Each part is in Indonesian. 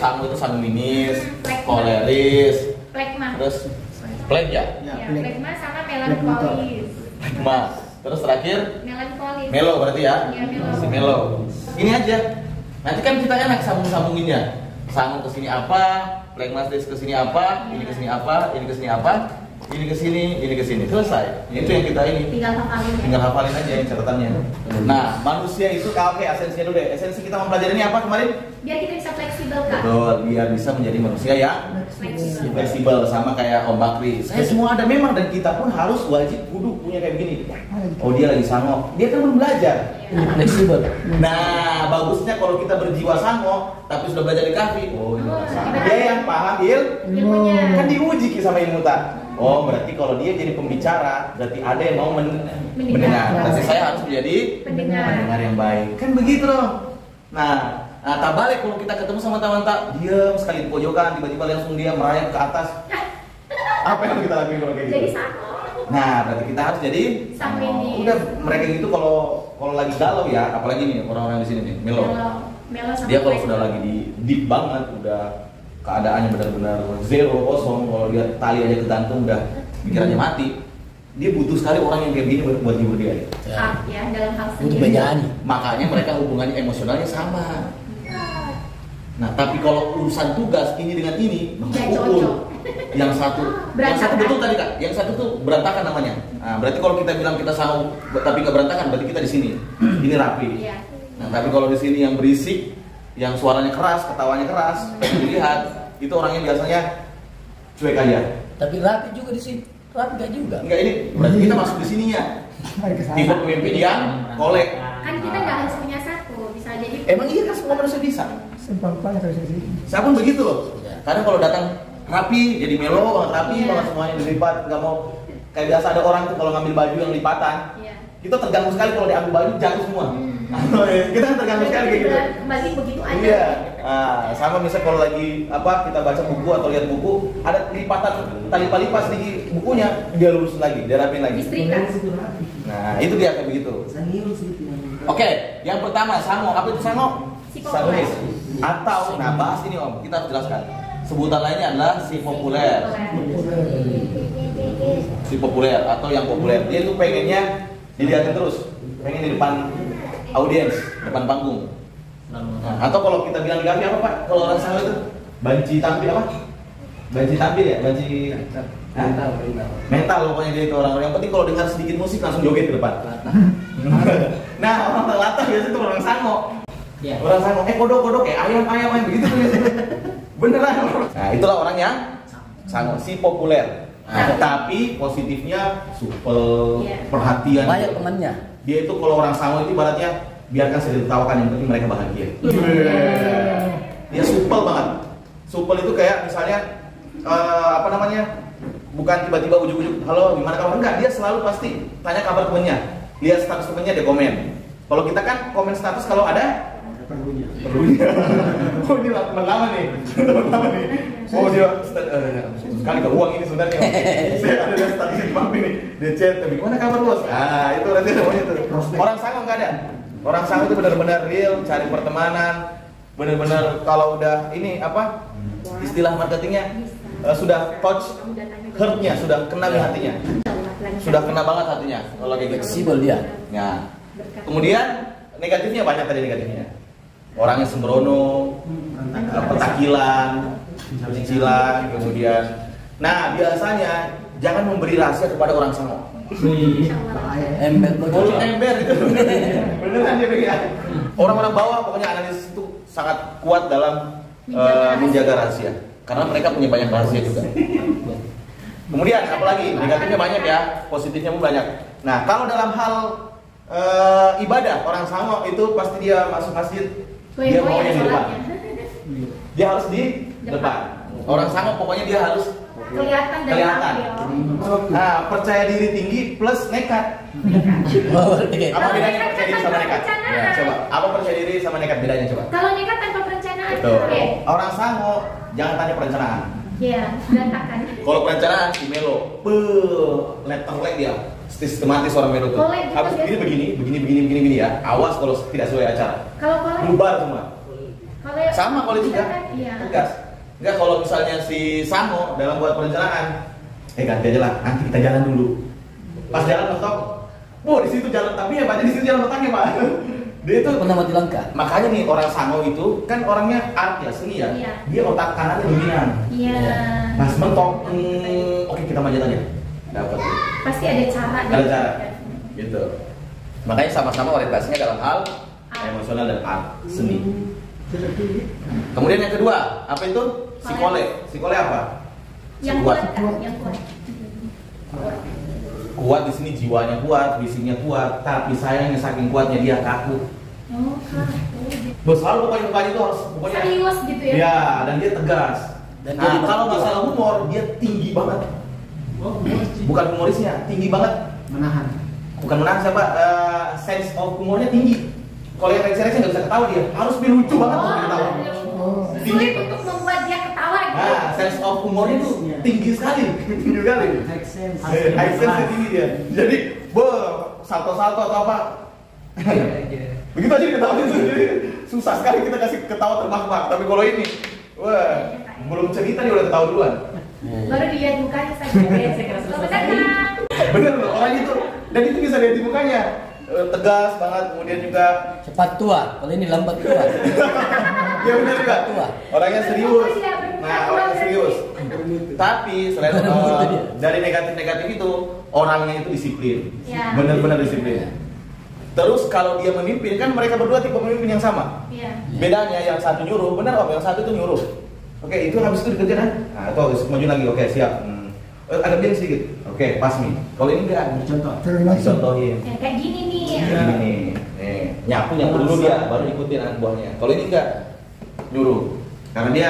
sangu itu sanguinis, koleris, plekma. terus plek ya, Plekma sama melankolis. plekma. Terus terakhir Melankolis. melo berarti ya? Iya, melo. Si melo. Ini aja. Nanti kan kita enak sambung-sambunginnya. Sangu ke sini apa, plekmastis ke sini apa, ini ke sini apa, ini ke sini apa, ini ke sini, ini ke sini. Selesai. Itu yang kita ini. Tinggal hafalin ya. Tinggal hafalin aja yang catatannya. Nah, manusia itu oke, esensinya dulu deh. Esensi kita mempelajari ini apa kemarin? Biar kita bisa fleksibel, Kak. Betul, biar bisa menjadi manusia yang fleksibel, sama kayak Om Bakri. Saya semua ada memang, dan kita pun harus wajib kudu punya kayak begini. Oh, dia lagi sangok, dia kan belum belajar. Fleksibel. Nah, bagusnya kalau kita berjiwa sangok tapi sudah belajar di kafi. Oh, ini orang sangok. Dia yang paham Ilmunya. kan diuji sama ilmu tak. Oh, berarti kalau dia jadi pembicara, berarti ada yang mau mendengar. Berarti saya harus menjadi pendengar yang baik. Kan begitu dong. Nah, tak balik kalau kita ketemu sama teman tak diam sekali di pojokan, tiba-tiba langsung dia merayap ke atas. Apa yang kita lakuin kalau kayak gitu? Jadi sangok. Nah, berarti kita harus jadi Sanguinis. udah mereka gitu kalau lagi galau ya, apalagi nih orang-orang di sini nih, melo. Melo sama Dia kalau plekma. sudah lagi di deep banget, udah keadaannya benar-benar zero, kosong, kalau dia tali aja kegantung udah pikirannya mati. Dia butuh sekali orang yang kayak gini buat hibur dia. Ya, dalam hal Untuk sendiri. menyanyi. Makanya mereka hubungannya emosionalnya sama. Nah, tapi kalau urusan tugas ini dengan ini, Nggak pukul. cocok. Yang satu Berantakan. betul tadi Kak. Yang satu tuh berantakan namanya. Nah, berarti kalau kita bilang kita sama tapi nggak berantakan, berarti kita di sini. Ini rapi. Iya. Nah, tapi kalau di sini yang berisik, yang suaranya keras, ketawanya keras, dilihat itu orangnya biasanya cuek aja. Tapi rapi juga di sini. Rapi gak juga. Enggak, ini berarti kita masuk di sininya. Tipe pemimpin yang kolek. Kan kita nggak harus punya satu, bisa jadi. Emang iya kan semua manusia bisa. Simpel-simpel. Saya pun begitu loh. Kadang kalau datang rapi, jadi melo banget, rapi Iya. banget semuanya dilipat, nggak mau kayak biasa ada orang tuh kalau ngambil baju yang lipatan, Iya. kita terganggu sekali kalau diambil baju jatuh semua. Kita kan terganggu sekali kayak gitu. Kembali begitu aja. Iya. Nah, sama misalnya kalau lagi kita baca buku atau lihat buku, ada lipatan tali palipas di bukunya, dia lurusin lagi, dia rapin lagi. Istrikan. Nah, itu dia kayak begitu. Oke, yang pertama sango. Apa itu sango? Si populer. Sanguinis. Atau, nah bahas ini Om, kita harus jelaskan. Sebutan lainnya adalah si populer. Si populer atau yang populer. Dia itu pengennya dilihatin terus, pengen di depan audiens, depan panggung. Nah, atau kalau kita bilang di kafe apa Pak? Kalau orang sango itu banci tampil apa? Banci tampil ya? Banci mental pokoknya dia itu orang-orang. Yang penting kalau dengar sedikit musik langsung joget ke depan. Nah, orang latah biasanya itu orang sango. Orang sango, kodok kayak ayam begitu tuh biasanya. Beneran. Nah, itulah orang yang sango, si populer. Nah, tapi positifnya supel, perhatian. Banyak temannya. Dia itu kalau orang sango itu ibaratnya biarkan saya ditertawakan, yang penting mereka bahagia. Dia supel banget. Supel itu kayak misalnya apa namanya? Bukan tiba-tiba ujuk-ujuk, halo gimana kabar? Enggak, dia selalu pasti tanya kabar temennya. Lihat status temennya, dia komen. Kalau kita kan komen status kalau ada perlunya. Oh, ini teman lama nih. Oh, dia sekali ke uang ini sebenarnya. Saya ada lihat statusnya di Bang ini. Dia chat, gimana kabar bos? Ah, itu nanti namanya tuh. Orang sango nggak ada. Orang sango itu benar-benar real, cari pertemanan. Benar-benar kalau udah ini apa? Istilah marketingnya sudah touch heart-nya, sudah kena di hatinya. Sudah kena banget hatinya kalau kayak gitu. Fleksibel dia. Nah, kemudian negatifnya banyak tadi negatifnya. Orangnya sembrono, petakilan, cicilan, kemudian. Nah, biasanya jangan memberi rahasia kepada orang sango. Ember Mulut ember itu. Beneran dia begitu. Orang-orang bawah pokoknya analis itu sangat kuat dalam menjaga rahasia. Karena mereka punya banyak rahasia juga. Kemudian apalagi negatifnya banyak ya, positifnya pun banyak. Nah, kalau dalam hal ibadah, orang sango itu pasti dia masuk masjid, dia mau yang di depan. Dia harus di depan. Orang sango pokoknya dia harus Kelihatan dari kelihatan. tampil. Nah, percaya diri tinggi plus nekat. Apa bedanya percaya diri sama nekat? Ya, coba. Apa percaya diri sama nekat bedanya coba? Kalau nekat tanpa perencanaan. Betul. Oke. Orang sango jangan tanya perencanaan. Iya, berantakan. Kalau perencanaan si Melo, letter dia sistematis orang Melo tuh. Kolek juga Habis biasa. begini ya. Awas kalau tidak sesuai acara. Kalau kolek, Bubar semua. Sama kalau juga Iya. tegas. Enggak, kalau misalnya si Samo dalam buat perencanaan, ganti aja lah, nanti kita jalan dulu. Pas jalan stop, di situ jalan, tapi ya banyak di situ jalan letaknya Pak. Dia itu Pernah mati langka. makanya nih orang Samo itu kan orangnya art ya, seni ya. Iya. Dia otak kanannya dominan. Iya. Pas mentok, oke kita manjat aja. Dapat. Pasti ada cara. Ada cara. Gitu. Makanya sama-sama orientasinya dalam hal emosional dan art, seni. Kemudian yang kedua, apa itu? Psikole. Psikole apa? Yang kuat kan? Yang kuat. Kuat di sini jiwanya kuat, visinya kuat, tapi sayangnya saking kuatnya dia kaku. Oh, Besar pokoknya mukanya itu harus pokoknya. serius gitu ya? Ya, dan dia tegas. Dan Nah, dia kalau dibantu. masalah humor dia tinggi banget. Bukan humorisnya, tinggi banget. Menahan. Bukan menahan siapa? Sense of humornya tinggi. Kalau yang receh-receh nggak bisa ketawa dia, harus lucu banget untuk ketawa. Sulit untuk membuat dia ketawa gitu. Nah, sense of humornya itu tinggi sekali, tinggi sekali. High sense. High sense tinggi dia. Jadi, salto-salto atau apa? Begitu aja ketawa itu. Susah sekali kita kasih ketawa terbahak-bahak. Tapi kalau ini, wah, belum cerita dia udah ketawa duluan. Baru dilihat mukanya saja. Bener loh, orang itu. Dan itu bisa lihat di mukanya. Tegas banget, kemudian juga Cepat tua. Kalau ini lambat tua. ya benar juga. Tua. Orangnya serius. Nah, orangnya serius. Tapi selain dari negatif-negatif itu, orangnya itu disiplin. Ya. Benar-benar disiplin. Terus kalau dia memimpin, kan mereka berdua tipe pemimpin yang sama. Iya. Bedanya yang satu nyuruh, benar Om, yang satu itu nyuruh. Oke, itu habis itu dikerjakan. Nah, itu habis maju lagi. Oke, siap. Agak biar sedikit. Oke, pas nih. Kalau ini enggak, Contoh. dicontohin. Ya, kayak gini nih. Ini nih, nyapu dulu dia, baru ikutin anak buahnya. Kalau ini enggak, nyuruh. Karena dia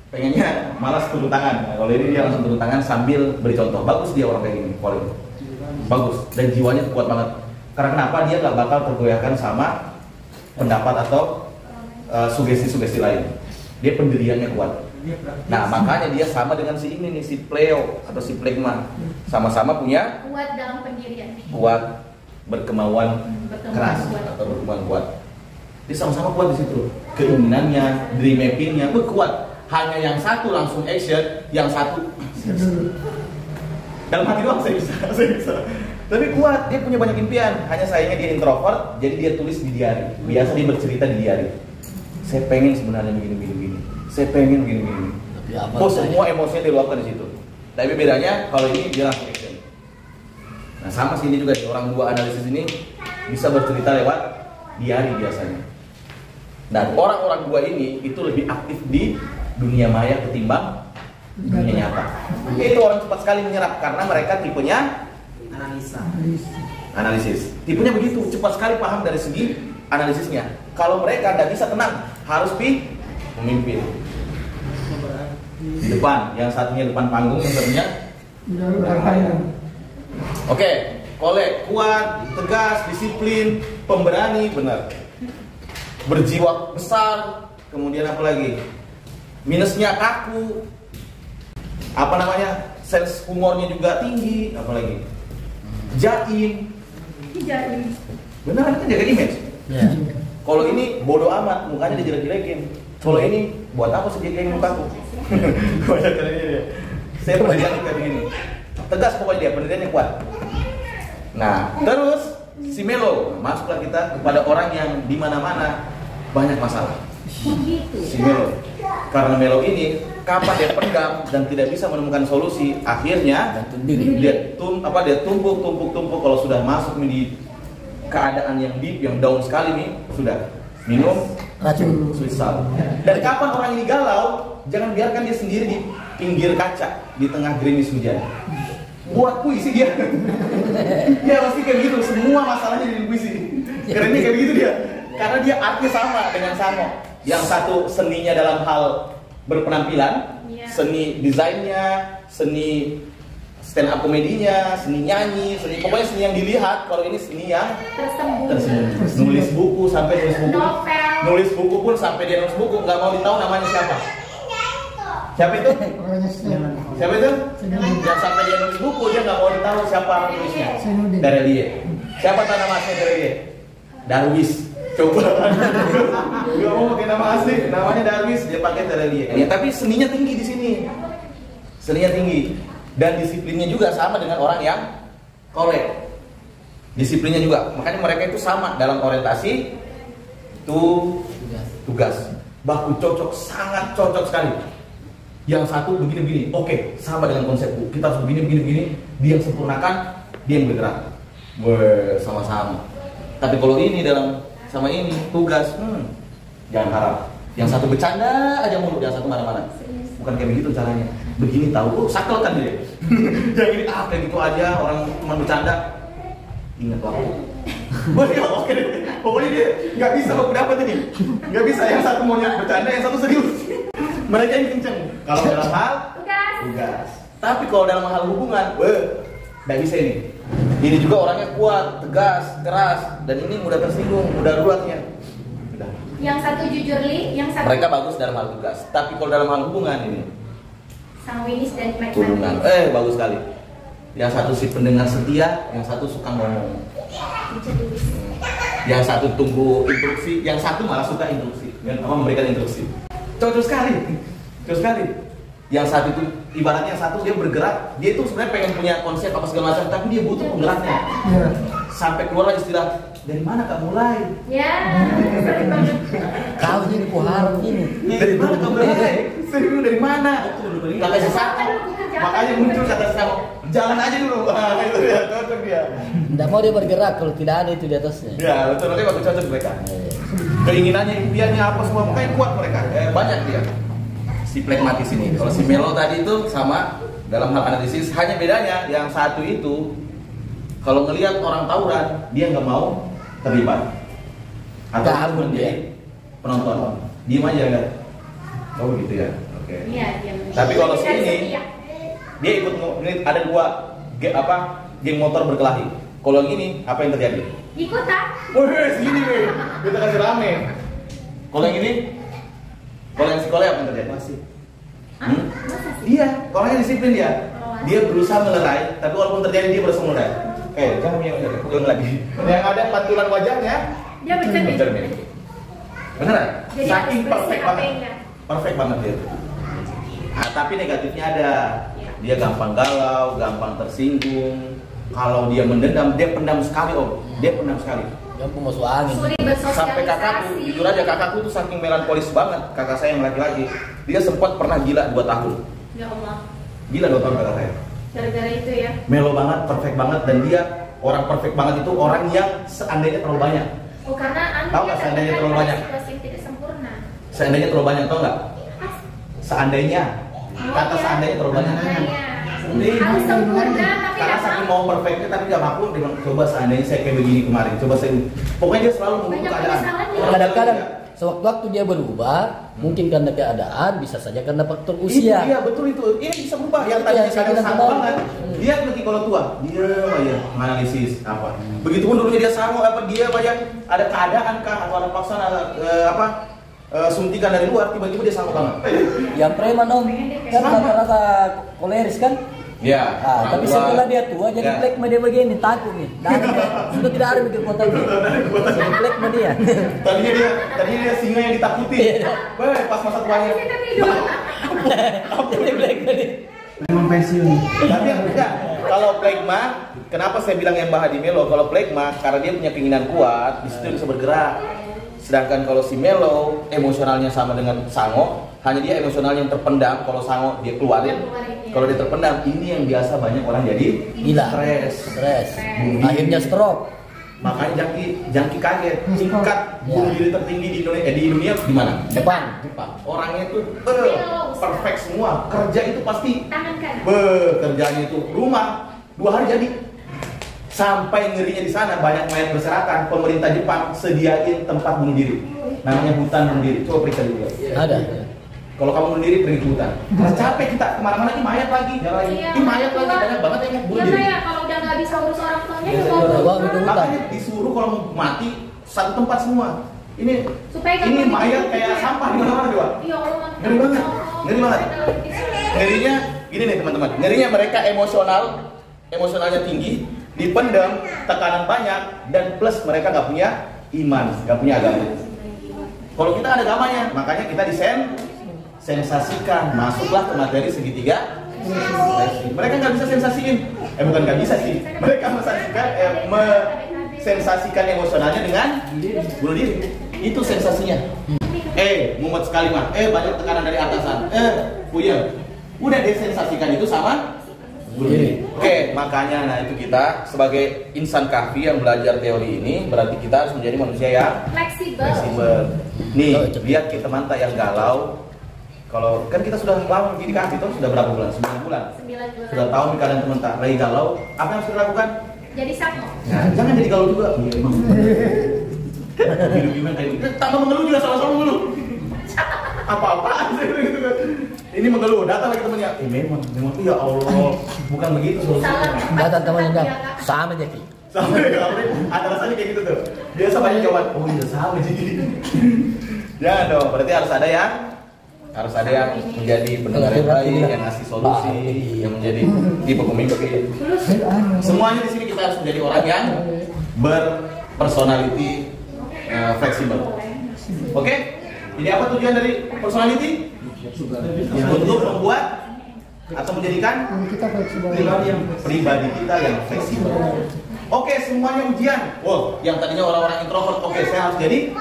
pengennya malas turun tangan. Nah, kalau ini dia langsung turun tangan sambil beri contoh. Bagus dia orang kayak gini, kalau ini. Bagus, dan jiwanya kuat banget. Karena kenapa dia gak bakal tergoyahkan sama pendapat atau sugesti-sugesti lain. Dia pendiriannya kuat. Nah, makanya dia sama dengan si ini nih, si Pleo atau si Plegma. Sama-sama punya Kuat dalam pendirian. kuat, berkemauan Berkemauan keras kuat. atau berkemauan kuat. Dia sama-sama kuat di situ. Keinginannya, dream mappingnya kuat. Hanya yang satu langsung action, yang satu dalam hati doang saya bisa. Tapi kuat, dia punya banyak impian. Hanya sayangnya dia introvert, jadi dia tulis di diary. Biasa dia bercerita di diary. Saya pengen sebenarnya begini. Saya pengen begini. Tapi apa Oh, adanya. semua emosinya diluapkan di situ. Tapi bedanya kalau ini dia langsung action. Nah, sama sini juga orang dua analisis ini bisa bercerita lewat diary biasanya. Dan orang-orang dua ini itu lebih aktif di dunia maya ketimbang dunia nyata. Itu orang cepat sekali menyerap karena mereka tipenya analisis. Tipenya begitu, cepat sekali paham dari segi analisisnya. Kalau mereka tidak bisa tenang, harus memimpin. Di depan, yang satunya depan panggung, yang satunya Oke, Kole kuat, tegas, disiplin, pemberani, benar. Berjiwa besar, kemudian apa lagi? Minusnya kaku. Apa namanya? Sense humornya juga tinggi, apa lagi? Jaim. Jadi. Benar kan jaga image. Ya. Kalau ini bodoh amat, mukanya dijelek-jelekin. Kalau ini buat apa sih jelekin mukaku? Banyak kali dia. Saya pernah lihat kayak begini. Tegas pokoknya dia, pendiriannya kuat. Nah, terus si Melo, masuklah kita kepada orang yang di mana-mana banyak masalah. Begitu. Si Melo. Karena Melo ini kapan dia pendam dan tidak bisa menemukan solusi, akhirnya Gantung diri. dia tumpuk kalau sudah masuk nih di keadaan yang deep, yang down sekali nih, sudah minum Racun. suicide. Dan kapan orang ini galau, jangan biarkan dia sendiri di pinggir kaca di tengah gerimis hujan. Buat puisi dia. Dia pasti kayak gitu, semua masalahnya jadi puisi. Kerennya kayak begitu dia. Karena dia artnya sama dengan Samo. Yang satu seninya dalam hal berpenampilan, seni desainnya, seni stand up komedinya, seni nyanyi, pokoknya seni yang dilihat. Kalau ini seni yang tersembunyi. Nulis buku sampai nulis buku. Novel. Nulis buku pun sampai dia nulis buku nggak mau ditahu namanya siapa. Siapa itu? Siapa itu? Yang sampai dia nulis buku dia nggak mau ditahu siapa penulisnya. Darelie. Siapa tahu nama aslinya Darelie? Darwis. Coba. Gak mau pakai nama asli, namanya Darwis, dia pakai Terelie. Ya, tapi seninya tinggi di sini. Seninya tinggi. Dan disiplinnya juga sama dengan orang yang kolek. Disiplinnya juga. Makanya mereka itu sama dalam orientasi itu tugas. Baku cocok, sangat cocok sekali. Yang satu begini-begini, oke, sama dengan konsepku. Kita harus begini-begini, dia yang sempurnakan, dia yang bergerak. Wah, sama-sama. Tapi kalau ini dalam sama ini tugas, jangan harap. Yang satu bercanda aja mulu, yang satu marah-marah. Bukan kayak begitu caranya. Begini tahu, sakel kan dia. Jangan gini, kayak gitu aja, orang cuma bercanda. Ingat waktu. Wah, dia oke deh. Pokoknya dia nggak bisa aku dapat ini. Nggak bisa, yang satu mau bercanda, yang satu serius. Mereka yang kenceng. Kalau dalam hal tugas. Tapi kalau dalam hal hubungan, nggak bisa ini. Ini juga orangnya kuat, tegas, keras, dan ini mudah tersinggung, mudah ruwetnya. Yang satu jujur li, yang satu Mereka bagus dalam hal tugas. Tapi kalau dalam hal hubungan ini, sanguinis dan hubungan, pragmatis. bagus sekali. Yang satu si pendengar setia, yang satu suka ngomong. Yang satu tunggu instruksi, yang satu malah suka instruksi, memberikan instruksi. Cocok sekali, cocok sekali. Yang satu itu ibaratnya yang satu dia bergerak, dia itu sebenarnya pengen punya konsep apa segala macam, tapi dia butuh penggeraknya. Sampai keluar istilah, dari mana kamu mulai? Ya, sering banget. Kau ini kuharap ini. Dari mana kamu mulai? Serius dari mana? Gak kasih satu. Makanya muncul kata sama, jalan aja dulu. Itu dia, cocok dia. Tidak mau dia bergerak kalau tidak ada itu di atasnya. Ya, betul, nanti waktu cocok mereka. Keinginannya, impiannya apa semua, makanya kuat mereka. Banyak dia. Si pragmatis ini. Kalau si Melo tadi itu sama dalam hal analisis, hanya bedanya yang satu itu kalau ngelihat orang tawuran, dia nggak mau terlibat. Atau Gabung cuma jadi penonton. Diem aja kan? Oh begitu ya. Oke. Iya, dia Tapi kalau si Dari ini, setia. dia ikut ini ada dua geng motor berkelahi. Kalau yang ini apa yang terjadi? Ikutan. Wih, sini nih, kita kasih rame. Kalau yang ini, kalau yang sekolah apa yang terjadi? Masih. Hah? Masa sih? Iya, orangnya disiplin dia. Oh, Dia berusaha melerai, tapi walaupun terjadi dia berusaha melerai. Jangan ulang lagi. Yang ada pantulan wajahnya, Dia bercermin. bercermin. Beneran? Jadi Saking harus perfect bersih banget. HP-nya. Perfect banget dia. Nah, tapi negatifnya ada. Iya. Dia gampang galau, gampang tersinggung. Kalau dia mendendam, dia pendam sekali om. Dia pendam sekali. Yang masuk angin. Sulit bersosialisasi. Sampai kakakku, jujur aja kakakku tuh saking melankolis banget. Kakak saya yang laki-laki, dia sempat pernah gila 2 tahun. Ya Allah. Gila 2 tahun kakak saya. Gara-gara itu ya. Melo banget, perfect banget, dan dia orang perfect banget itu orang yang seandainya terlalu banyak. Oh, karena Tahu nggak seandainya terlalu banyak? Situasi yang tidak sempurna. Seandainya terlalu banyak, tau nggak? Seandainya, kata iya. seandainya terlalu banyak. Harus sempurna tapi Karena nggak saking mau. mau perfectnya tapi nggak mampu, dia bilang coba seandainya saya kayak begini kemarin, coba saya. Pokoknya dia selalu menunggu Banyak keadaan. penyesalannya. Kadang-kadang sewaktu-waktu dia berubah, mungkin karena keadaan, bisa saja karena faktor usia. Iya betul itu. Ini bisa berubah. Yang Itu tadi yang saya kadang bilang sama kemarin. banget. Dia lagi kalau tua, dia aja menganalisis apa. Begitupun dulunya dia sama apa dia banyak ada keadaan kah atau ada paksaan ada suntikan dari luar, tiba-tiba dia sama banget. Yang preman om, kan rata-rata koleris kan? Ya. Tapi setelah dia tua jadi Ya. plek dia begini, takut nih. Sudah tidak ada mikir kota dia. Plek dia. Tadinya dia singa yang ditakuti. Weh, pas masa tuanya. Kita tidur. Jadi plek dia. Memang pensiun. Tapi enggak. Kalau plekma, kenapa saya bilang yang Mbah Hadi Melo? Kalau plekma, karena dia punya keinginan kuat, di situ bisa bergerak. Sedangkan kalau si Melo, emosionalnya sama dengan Sango, hanya dia emosionalnya yang terpendam. Kalau Sango dia keluarin. Kalau dia terpendam, ini yang biasa banyak orang jadi Gila. stres. Akhirnya stroke. Makanya jangki kaget. Tingkat bunuh diri tertinggi di dunia di mana? Jepang. Orangnya itu perfect semua. Kerja itu pasti Tangan kanan. kerjanya itu rumah 2 hari jadi. Sampai ngerinya di sana banyak mayat berserakan. Pemerintah Jepang sediain tempat bunuh diri. Namanya hutan bunuh diri. Coba periksa dulu. Ada. Kalau kamu bunuh diri pergi ke hutan. Karena capek kita kemana-mana ini mayat lagi, jalan lagi. Iya, Ini mayat lagi orang banyak banget yang mau bunuh Ya diri. kayak kalau udah nggak bisa urus orang tuanya Iya, ya iya, mau iya. urus Itu orang. Makanya disuruh kalau mau mati satu tempat semua. Ini Supaya nggak ini pergi mayat gitu kayak ya. sampah di mana-mana juga. Iya Allah. Ngeri banget. Ngeri banget. Ngerinya gini nih teman-teman. Ngerinya mereka emosionalnya tinggi, dipendam, tekanan banyak, dan plus mereka nggak punya iman, nggak punya agama. Kalau kita ada agamanya, makanya kita sensasikan, masuklah ke materi segitiga. Mereka nggak bisa sensasiin, bukan nggak bisa sih, mereka sensasikan emosionalnya dengan bunuh diri. Itu sensasinya. Mumet sekali mah. Banyak tekanan dari atasan. Puyeng. Udah desensasikan itu sama bunuh diri. Oke, makanya nah itu kita sebagai insan kahfi yang belajar teori ini berarti kita harus menjadi manusia yang fleksibel. Nih, lihat kita mantap yang galau. Kalau kan kita sudah lama jadi kahfi itu sudah berapa bulan? 9 bulan. 9 bulan. Sudah tahu nih keadaan teman tak lagi galau. Apa yang harus kita lakukan? Jadi sakmo. Nah, jangan jadi galau juga. Hidup gimana kayak gitu? Tambah mengeluh juga sama-sama mengeluh. Apa-apaan sih gitu kan? Ini mengeluh, datang lagi temannya. Memang ya Allah, bukan begitu solusinya. Datang temannya bilang, sama aja Ki. Sama ya, ada rasanya kayak gitu tuh. Biasa banyak jawaban, oh iya sama jadi. Jangan dong, berarti harus ada yang menjadi pendengar yang baik, yang ngasih solusi, yang menjadi tipe pemimpin. Semuanya di sini kita harus menjadi orang yang berpersonality fleksibel. Oke? Jadi apa tujuan dari personality? Untuk membuat atau menjadikan pribadi kita yang fleksibel. Oke, semuanya ujian. Wow, yang tadinya orang-orang introvert, oke, saya harus jadi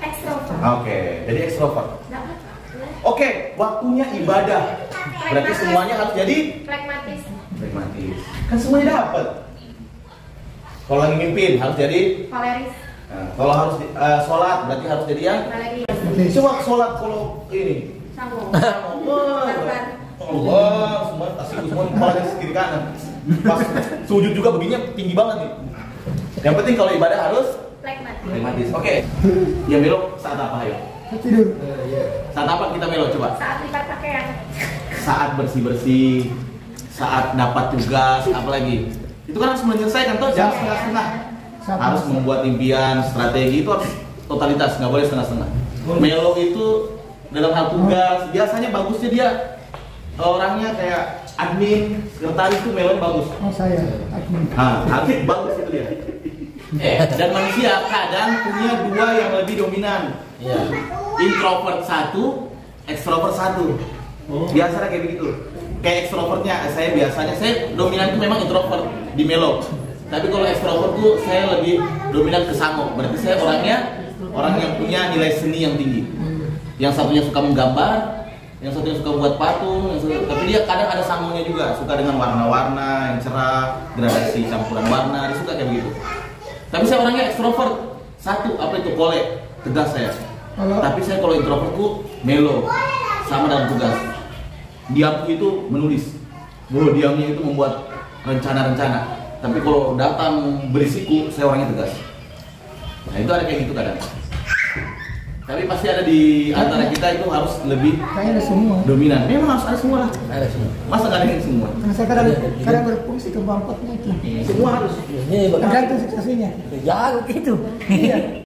Ekstrovert. Oke, jadi ekstrovert. Oke, waktunya ibadah. Berarti semuanya harus jadi Pragmatis. Kan semuanya dapat. Kalau lagi mimpin harus jadi. Koleris. Nah, kalau harus sholat berarti harus jadi yang. Coba sholat kalau ini. Sambung. Allah, semua tasik semua kepalanya kiri kanan. Pas sujud juga begini tinggi banget nih. Yang penting kalau ibadah harus pragmatis. Oke. Ya melo saat apa ayo? Tidur. Saat apa kita melo coba? Saat lipat pakaian. Saat bersih-bersih, saat dapat tugas, apa lagi? Itu kan harus menyelesaikan toh, jangan setengah-setengah. Harus membuat impian, strategi itu harus totalitas, nggak boleh setengah-setengah. Melo itu dalam hal tugas, biasanya bagusnya dia orangnya kayak admin, sekretaris itu melo bagus. Oh saya admin. Admin bagus itu dia. Dan manusia kadang punya dua yang lebih dominan. Introvert satu, ekstrovert satu. Biasanya kayak begitu. Kayak ekstrovertnya, saya dominan itu memang introvert di melo. Tapi kalau ekstrovert tuh saya lebih dominan ke sango. Berarti saya orang yang punya nilai seni yang tinggi. Yang satunya suka menggambar, yang satunya suka buat patung, tapi dia kadang ada sangonya juga, suka dengan warna-warna yang cerah, gradasi campuran warna, dia suka kayak begitu. Tapi saya orangnya ekstrovert. Satu, apa itu kole, tegas saya. Tapi saya kalau introvert tuh melo, sama dalam tugas. Diamku itu menulis. Diamnya itu membuat rencana-rencana. Tapi kalau datang berisiku, saya orangnya tegas. Nah itu ada kayak gitu kadang. Tapi pasti ada di antara kita itu harus lebih Kayaknya ada semua. dominan. Memang harus ada semua lah. Ada semua. Masa nggak ada yang semua? Karena saya kadang berfungsi ke bampaknya itu. Semua harus. Ini Tergantung situasinya. jago gitu. Iya.